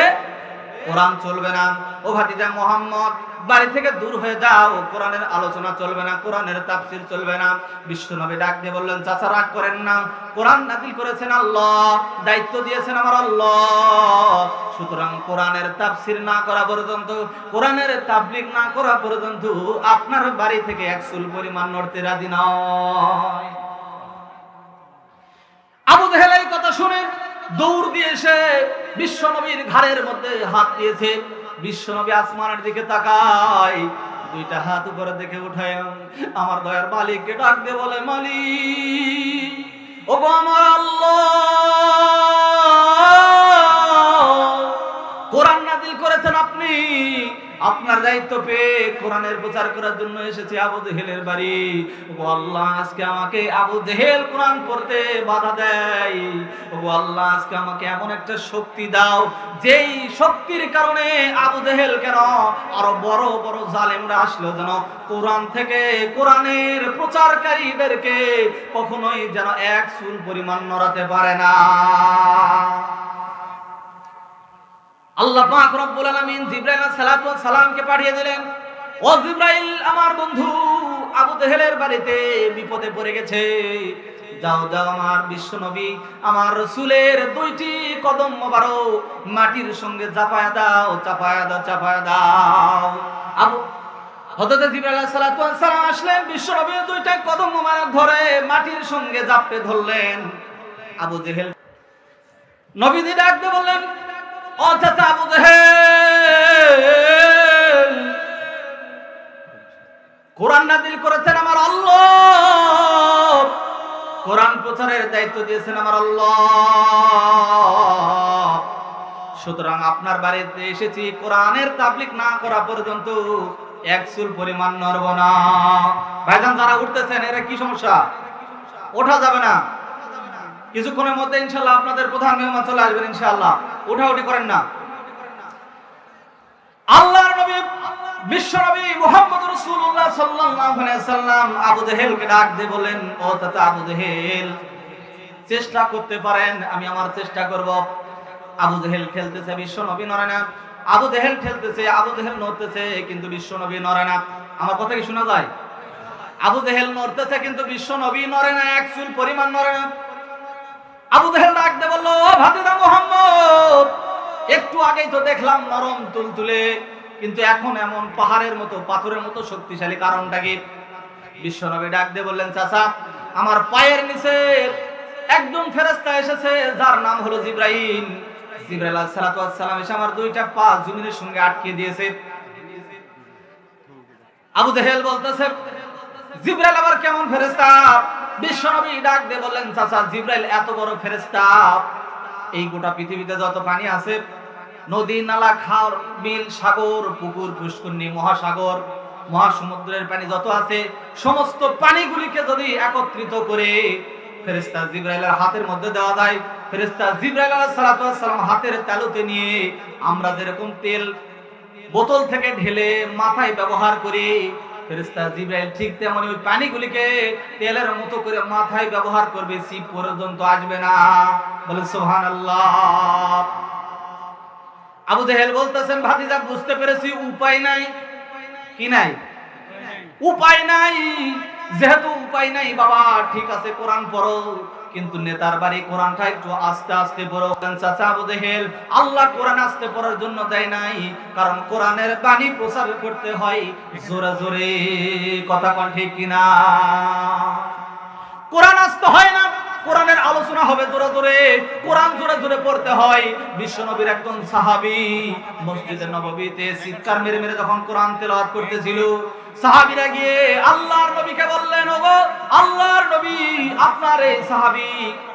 কোরআন চলবে না। ও ভাতিজা মুহাম্মদ, বাড়ি থেকে দূর হয়ে যাও, কোরআনের আলোচনা চলবে না, কোরআনের তাফসীর চলবে না। বিশ্বনবী ডাক দিয়ে বললেন, চাচা রাগ করেন না, কোরআন নাযিল করেছেন আল্লাহ, দায়িত্ব দিয়েছেন আমার আল্লাহ, সুতরাং কোরআনের তাফসীর না করা পর্যন্ত, কোরআনের তাবলীগ না করা পর্যন্ত আপনার বাড়ি থেকে এক চুল পরিমাণ নড়তে রাজি নয়। আবু জেহেল এই কথা শুনে দৌড় দিয়ে এসে বিশ্বনবীর ঘাড়ের মধ্যে হাত দিয়েছে। বিশ্বনবী আসমানের দিকে তাকায়, দুইটা হাত উপরে দেখে উঠায় আমার দয়ার মালিককে ডাক দিয়ে বলে, মালিক, ওগো আমার আল্লাহ, কোরআন নাযিল করেছেন আপনি, আপনার দায়িত্ব পেয়ে কোরআনের প্রচার করার জন্য এসেছি আবু জেহেলের বাড়ি। ও আল্লাহ, আজকে আমাকে আবু জেহেল কোরআন পড়তে বাধা দেয়। ও আল্লাহ, আজকে আমাকে এমন একটা শক্তি দাও যেই শক্তির কারণে আবু জেহেল কেন আরো বড় বড় জালেমরা আসলো যেন কোরআন থেকে কোরআনের প্রচারকারীদেরকে কখনোই যেন এক চুল পরিমাণ নড়াতে পারে না। আল্লাহ পাক রব্বুল আলামিন জিবরাইল আলাইহিস সালাতু ওয়াস সালামকে পাঠিয়ে দিলেন, ও জিবরাইল, আমার বন্ধু আবু জেহেলের বাড়িতে বিপদে পড়ে গেছে, যাও যাও আমার বিশ্ব নবী আমার রাসূলের দুইটি কদম মোবারক মাটির সঙ্গে চাপায়া দাও, চাপায়া দাও, চাপায়া দাও। আবু হযরত জিবরাইল আলাইহিস সালাতু ওয়াস সালাম আসলেন, বিশ্ব নবীর দুইটা কদম মোবারক ধরে মাটির সঙ্গে জাপটে ধরলেন। আবু জেহেল নবীজি ডাক দিয়ে বললেন, ও চাচা আবু জেহেল, কোরআন নাযিল করেছেন আমার আল্লাহ, কোরআন প্রচারের দায়িত্ব দিয়েছেন আমার আল্লাহ, সুতরাং আপনার বাড়িতে এসেছি কোরআনের তাবলীগ না করা পর্যন্ত এক চুল পরিমাণ নড়ব না। ভাইজান যারা উঠতেছেন এরা কি সমস্যা? ওঠা যাবে না। কিছুক্ষণের মধ্যে ইনশাআল্লাহ আপনাদের প্রধান মেহমান চলে আসবেন, ইনশাআল্লাহ উঠাউঠি করেন না। আল্লাহর নবী বিশ্ব নবী মুহাম্মদ রাসূলুল্লাহ সাল্লাল্লাহু আলাইহি ওয়াসাল্লাম আবু জেহেলকে ডাক দিয়ে বলেন, ও চাচা আবু জেহেল, চেষ্টা করতে পারেন, আমি আমার চেষ্টা করব। আবু জেহেল ঠেলতেছে, বিশ্ব নবী নড়ে না। আবু জেহেল ঠেলতেছে, আবু জেহেল নড়তেছে, কিন্তু বিশ্ব নবী নড়ে না। আমার কথা কি শোনা যায়? আবু জেহেল নড়তেছে কিন্তু বিশ্ব নবী নড়ে না, এক চুল পরিমাণ নড়ে না। আবু জেহেল ডাক দিয়ে বলল, ও ভাতিজা মুহাম্মদ, একটু আগেই তো দেখলাম নরম তুলতুলে, কিন্তু এখন এমন পাহাড়ের মতো পাথরের মতো শক্তিশালী, কারণটা কি? বিশ্ব নবী ডাক দিয়ে বললেন, চাচা, আমার পায়ের নিচে একজন ফেরেশতা এসেছে যার নাম হলো জিবরাইল। জিবরাইল আলাইহিস সালাতু ওয়াস সালাম এসে আমার দুইটা পা জমিনের সঙ্গে আটকে দিয়েছে। আবু জেহেল বলতেছে, জিবরাইল আবার কেমন ফেরেশতা? বিশ্বনবী ডাক দিয়ে বললেন, চাচা, জিবরাইল এত বড় ফেরেশতা, এই গোটা পৃথিবীতে যত পানি আছে, নদী নালা খাল বিল সাগর পুকুর পুষ্করণী মহাসাগর মহাসমুদ্রের পানি যত আছে, সমস্ত পানিগুলিকে যদি একত্রিত করে ফেরেশতা জিবরাইলের হাতের মধ্যে দেওয়া যায়, ফেরেশতা জিবরাইল আলাইহিস সালাতু ওয়াস সালাম হাতের তালুতে নিয়ে আমরা যেরকম তেল বোতল থেকে ঢেলে মাথায় ব্যবহার করি, ফেরেশতা জিবরাইল ঠিক তেমনি ওই পানিগুলিকে তেলের মতো করে মাথায় ব্যবহার করবে, সিপ পর্যন্ত আসবে না। বলে সুবহানাল্লাহ। আবু জেহেল বলতেছেন, ভাতিজা, বুঝতে পেরেছি, উপায় নাই। কি নাই? উপায় নাই। যেহেতু উপায় নাই বাবা, ঠিক আছে কোরআন পড়ো, কিন্তু নেতার বাড়ি কোরআনটা একটু আস্তে আস্তে পড়ো। চাচা আবু জেহেল, আল্লাহ কোরআন আস্তে পড়ার জন্য দেয় নাই, কারণ কোরআনের বাণী প্রচার করতে হয় জোরে জোরে। কথা কোন ঠিক কিনা? কোরআন আস্তে হয় না, কোরআনের আলোচনা হবে জোরে জোরে, কোরআন জোরে জোরে পড়তে হয়। বিশ্বনবীর একজন সাহাবী মসজিদে নববীতে চিৎকার মেরে মেরে যখন কোরআন তেলাওয়াত করতেছিল, সাহাবীরা গিয়ে আল্লাহর নবীকে বললেন, ওগো আল্লাহর নবী, আপনার এই সাহাবী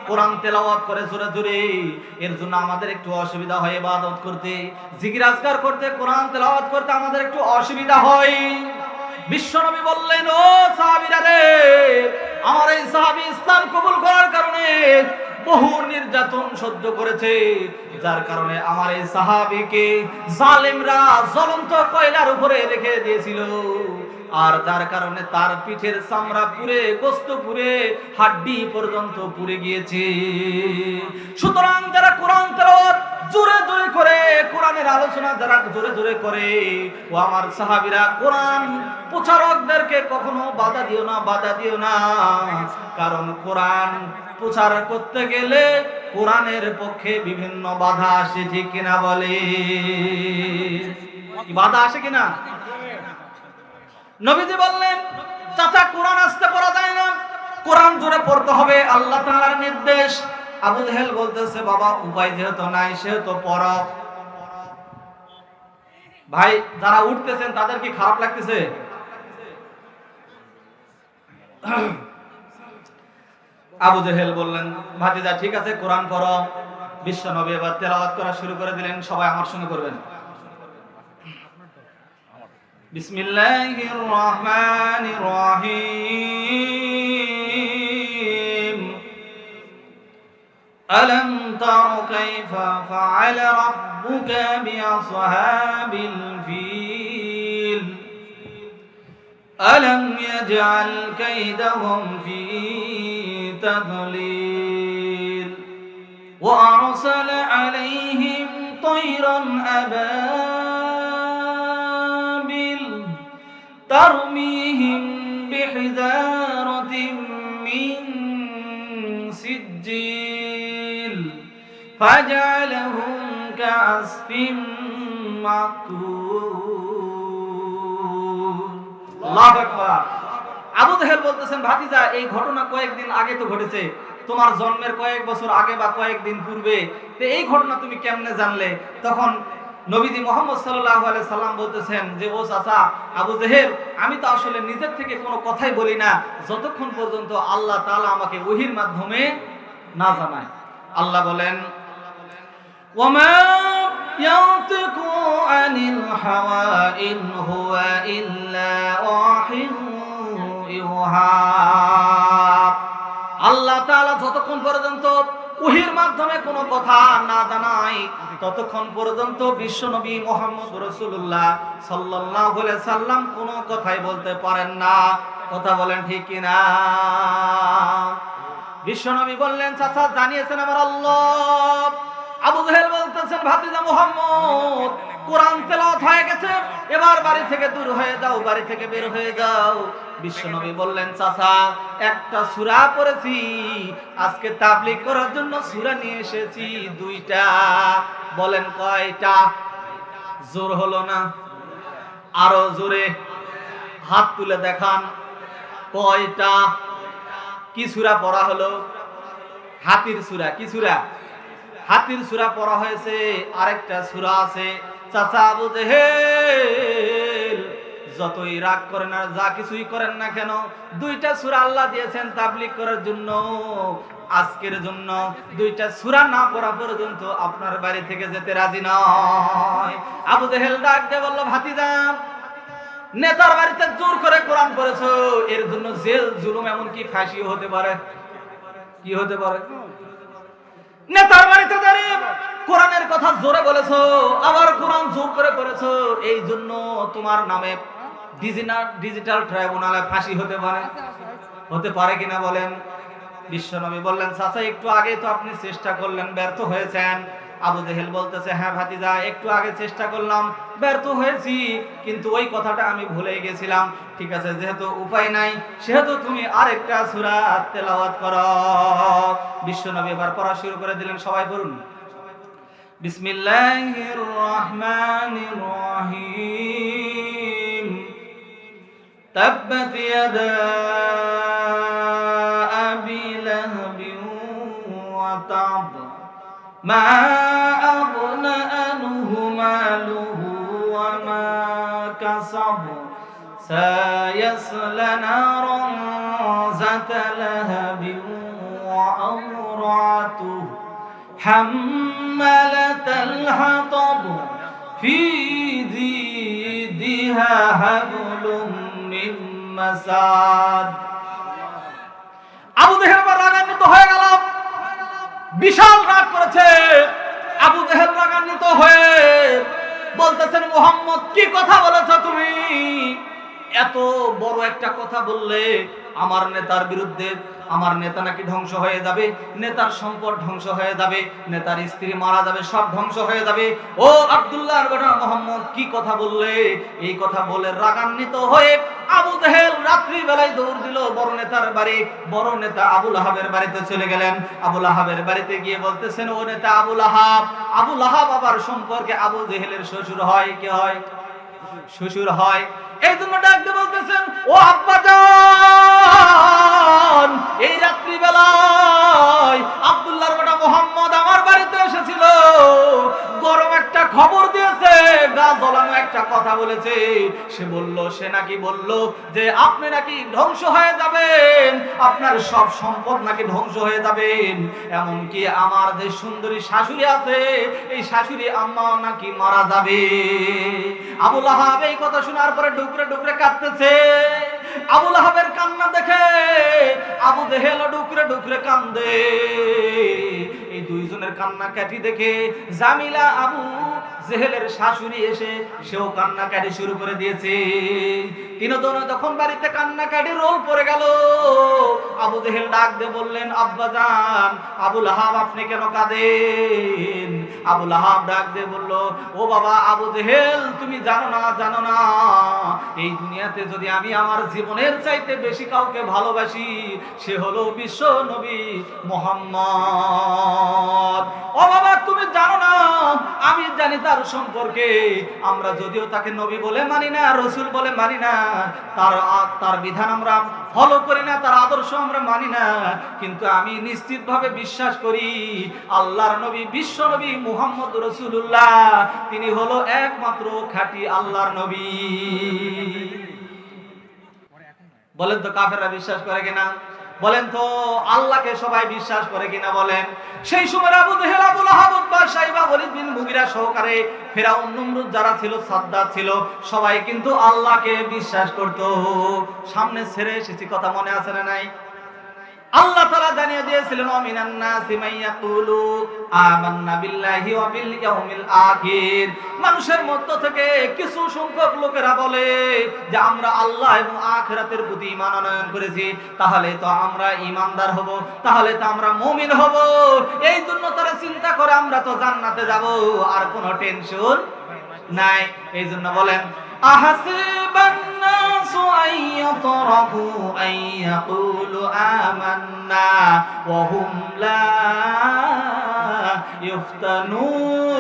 কোরআন তেলাওয়াত করে জোরে জোরে, এর জন্য আমাদের একটু অসুবিধা হয় ইবাদত করতে, জিকির আজকার করতে, কোরআন তেলাওয়াত করতে আমাদের একটু অসুবিধা হয়। বিশ্বনবী বললেন, ও সাহাবীরা রে, আমার এই সাহাবী ইসলাম কবুল করার কারণে বহু নির্যাতন সহ্য করেছে, যার কারণে আমার এই সাহাবীকে জালেমরা জ্বলন্ত কয়লার উপরে রেখে দিয়েছিল, আর যার কারণে তার পিঠের চামড়া পুড়ে, গোশত পুড়ে, হাড্ডি পর্যন্ত পুড়ে গিয়েছে। সুতরাং যারা কোরআন তেলাওয়াত জোরে জোরে করে, কোরআনের আলোচনা যারা জোরে জোরে করে, ও আমার সাহাবীরা, কোরআন প্রচারকদেরকে কখনো বাধা দিও না, বাধা দিও না, কারণ কোরআন প্রচার করতে গেলে কোরআনের পক্ষে বিভিন্ন বাধা আসে, ঠিক কিনা বলে? বাধা আসে কিনা? নবীজি বললেন, চাচা, কোরআন আস্তে পড়া যায় না, কোরআন জোরে পড়তে হবে, আল্লাহ তাআলার নির্দেশ। আবু জেহেল বলতেছে, বাবা, উপায় যেহেতু নাই সেহেতু পড়ো। ভাই, যারা উঠতেছেন তাদের কি খারাপ লাগতেছে? আবু জেহেল বললেন, ভাতিজা, ঠিক আছে কোরআন পড়ো। বিশ্বনবী এবার তেলাওয়াত করা শুরু করে দিলেন, সবাই আমার সঙ্গে করবেন। বিসমিল্লাহির রহমানির রহিম ألم تر كيف فعل ربك بأصحاب الفيل ألم يجعل كيدهم في تضليل وأرسل عليهم طيرا أبابيل ترميهم بحجارة من سجيل فجعلهم كعصف مأكول আল্লাহু আকবার। আবু জেহেল বলতেছেন, ভাতিজা এই ঘটনা কয়েকদিন আগে তো ঘটেছে, তোমার জন্মের কয়েক বছর আগে বা কয়েকদিন পূর্বে, তো এই ঘটনা তুমি কেমনে জানলে? তখন নবীজি মুহাম্মদ সাল্লাল্লাহু আলাইহি সাল্লাম বলতেছেন যে, ও চাচা আবু জেহেল, আমি তো আসলে নিজের থেকে কোনো কথাই বলি না যতক্ষণ পর্যন্ত আল্লাহ তাআলা আমাকে ওহীর মাধ্যমে না জানায়। আল্লাহ বলেন, ওয়ামা ইয়ানতিকু আনিল হাওয়া ইন হুয়া ইল্লা ওয়াহিয়ুন ইউহা। আল্লাহ তাআলা যতক্ষণ পর্যন্ত ওহীর মাধ্যমে কোনো কথা না জানায় ততক্ষণ পর্যন্ত বিশ্বনবী মুহাম্মদ রাসূলুল্লাহ সাল্লাল্লাহু আলাইহি সাল্লাম কোনো কথাই বলতে পারেন না। কথা বলেন ঠিক কি না? বিশ্বনবী বললেন, চাচা জানিয়েছেন আমার আল্লাহ। আবু জেহেল বলতেছেন, ভাতিজা মুহাম্মদ কোরআন তেলাওয়াত হয়ে গেছে, এবার বাড়ি থেকে দূর হয়ে যাও, বাড়ি থেকে বের হয়ে যাও। বিশ্বনবী বললেন, চাচা একটা সূরা পড়েছি, আজকে তাবলীগ করার জন্য সূরা নিয়ে এসেছি দুইটা। বলেন কয়টা? জোর হলো না, আরো জোরে হাত তুলে দেখান। কয়টা? কি সূরা পড়া হলো? হাতির সূরা। কি সূরা? হাতির সূরা পড়া হয়েছে। আরেকটা সূরা আছে। চাচা আবু জেহেল যতই রাগ করেন আর যা কিছুই করেন না কেন, দুইটা সূরা আল্লাহ দিয়েছেন তাবলীগ করার জন্য, আজকের জন্য। দুইটা সূরা না পড়া পর্যন্ত আপনার বাড়ি থেকে যেতে রাজি নয়। আবু জেহেল ডাক দিয়ে বলল, ভাতিজা নেতার বাড়িতে জোর করে কোরআন পড়েছো, এর জন্য জেল জুলুম এমনকি ফাঁসিও হতে পারে। কি হতে পারে? নেতার বাড়িতে দাঁড়িয়ে কোরআনের কথা জোরে বলেছো, আবার কোরআন জোর করে পড়েছো, এই জন্য তোমার নামে ডিজিটাল ট্রাইব্যুনালে ফাঁসি হতে পারে। হতে পারে কিনা বলেন? বিশ্বনবী বললেন, চাচা একটু আগে তো আপনি চেষ্টা করলেন, ব্যর্থ হয়েছেন। আবু জেহেল বলতেছে, হ্যাঁ ভাতিজা একটু আগে চেষ্টা করলাম, ব্যর্থ হয়েছি, কিন্তু ওই কথাটা আমি ভুলে গেছিলাম। ঠিক আছে, যেহেতু উপায় নাই সেহেতু তুমি আরেকটা সূরা তেলাওয়াত করো। বিশ্বনবী এবার পড়া শুরু করে দিলেন। সবাই পড়ুন। বিসমিল্লাহির রহমানির রহিম তাব্বাত ইয়াদা আবি লাহাবিন ওয়া তাব মা আগনা আনহু মালুহু ওয়া মা কাসাব সায়াসলা নারান যাতা লাহাবিন ওয়া আমরাতুহু হাম্মালাতাল হাতাব ফি জিদিহা হাবলুম মিন মাসাদ। আবু জেহেল রাগান্বিত হয়ে গেল, বিশাল রাগ করেছে। আবু জেহেল রাগান্বিত হয়ে বলতেছেন, মুহাম্মদ কি কথা বলেছ তুমি? এত বড় একটা কথা বললে আমার নেতার বিরুদ্ধে। আমার নেতা নাকি ধ্বংস হয়ে যাবে, নেতার সম্পদ ধ্বংস হয়ে যাবে, নেতার স্ত্রী মারা যাবে, সব ধ্বংস হয়ে যাবে। ও আব্দুল্লাহর বেটা মুহাম্মদ কি কথা বললে? এই কথা বলে রাগান্বিত হয়ে আবু জেহেল রাত্রি বেলায় দৌড় দিল বড় নেতার বাড়ি। বড় নেতা আবু লাহাবের বাড়িতে চলে গেলেন। আবু লাহাবের বাড়িতে গিয়ে বলতেছেন, ও নেতা আবু লাহাব। আবু লাহাব আবার সম্পর্কে আবু জেহেলের শ্বশুর হয়। কি হয়? শ্বশুর হয়। এই জন্য ডাক দিয়ে বলতেছেন, ও আব্বাজান, এই রাত্রি বেলায় আব্দুল্লাহর বেটা মুহাম্মদ আমার বাড়িতে এসেছিল, গরম একটা খবর দিয়েছে, গা জ্বলানো একটা কথা বলেছে। সে বলল, সে নাকি বলল যে আপনি নাকি ধ্বংস হয়ে যাবেন, আপনার সব সম্পদ নাকি ধ্বংস হয়ে যাবেন, এমনকি আমার যে সুন্দরী শাশুড়ি আছে এই শাশুড়ি আম্মাও নাকি মারা যাবে। আবু লাহাব এই কথা শোনার পরে ডুকরে ডুকরে কাঁদতেছে। আবু লাহাবের কান্না দেখে আবু জেহেল ডুকরে ডুকরে কান্দে। এই দুইজনের কান্না কাটি দেখে জামিলা আবু জেহেলের শাশুড়ি এসে সেও কান্নাকাটি শুরু করে দিয়েছে। তিনজনে যখন বাড়িতে কান্নাকাটি রোল পড়ে গেল, আবু জেহেল ডাক দিয়ে বললেন, আব্বাজান আবু লাহাব আপনি কেন কাঁদেন? আবু লাহাব ডাক দিয়ে বলল, ও বাবা আবু জেহেল, তুমি জানো না এই দুনিয়াতে যদি আমি আমার জীবনের চাইতে বেশি কাউকে ভালোবাসি সে হলো বিশ্ব নবী মুহাম্মদ। ও বাবা তুমি জানো না, আমি জানি তার সম্পর্কে। আমরা যদিও তাকে নবী বলে মানি না, রসুল বলে মানি না, তার বিধান আমরা ফলো করি না, তার আদর্শ আমরা মানি না, কিন্তু আমি নিশ্চিতভাবে বিশ্বাস করি আল্লাহর নবী বিশ্ব নবী মুহাম্মদ রাসূলুল্লাহ তিনি হলো একমাত্র খাঁটি আল্লাহর নবী। বলেন তো কাফেররা বিশ্বাস করে কিনা? বলেন তো আল্লাহকে সবাই বিশ্বাস করে কিনা? বলেন। সেই সময় আবু জেহেল, আবু লাহাব, উতবা, শাইবা, ওয়ালিদ বিন মুগিরা সহকারে ফিরাউন, নমরুদ যারা ছিল, সাদ্দাত ছিল, সবাই কিন্তু আল্লাহকে বিশ্বাস করত। সামনে ছেড়ে এসেছি, কথা মনে আছে না নাই? আল্লাহ তাআলা জানিয়ে দিয়েছিলেন, ওয়ামিনান নাসি মাইয়াকুলু আমান্না বিল্লাহি ওয়া বিল ইয়াউমিল আখির। মানুষের মধ্য থেকে কিছু সংখ্যক লোকেরা বলে যে আমরা আল্লাহ এবং আখিরাতের প্রতি ঈমান আনয়ন করেছি, তাহলে তো আমরা ঈমানদার হব, তাহলে তো আমরা মুমিন হব। এই জন্য তারা চিন্তা করে আমরা তো জান্নাতে যাব, আর কোনো টেনশন নাই। এই জন্য বলেন, আহাসিবান নাসু আইয়াতরাকু আইয়াকুলু আমান্না ওয়া হুম লা ইফতানুন।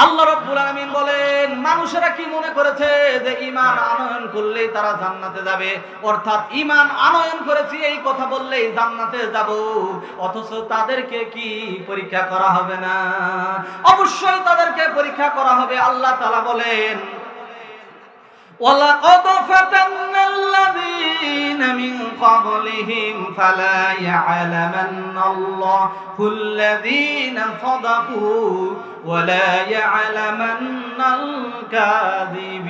আল্লাহ রাব্বুল আলামিন বলেন, মানুষেরা কি মনে করেছে যে ঈমান আনয়ন করলেই তারা জান্নাতে যাবে, অর্থাৎ ঈমান আনয়ন করেছি এই কথা বললেই জান্নাতে যাব, অথচ তাদেরকে কি পরীক্ষা করা হবে না? অবশ্যই তাদেরকে পরীক্ষা করা হবে। আল্লাহ তাআলা বলেন, وَلَقَدْ فَتَنَّا الَّذِينَ مِنْ قَبْلِهِمْ فَلَا يَعْلَمَنَّ اللَّهُ الَّذِينَ صَدَقُوا وَلَا يَعْلَمَنَّ الْكَاذِبِينَ।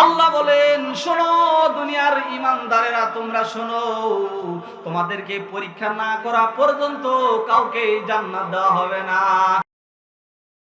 আল্লাহ বলেন, শোনো দুনিয়ার ঈমানদারেরা, তোমরা শোনো, তোমাদেরকে পরীক্ষা না করা পর্যন্ত কাউকে জান্নাত দেওয়া হবে না।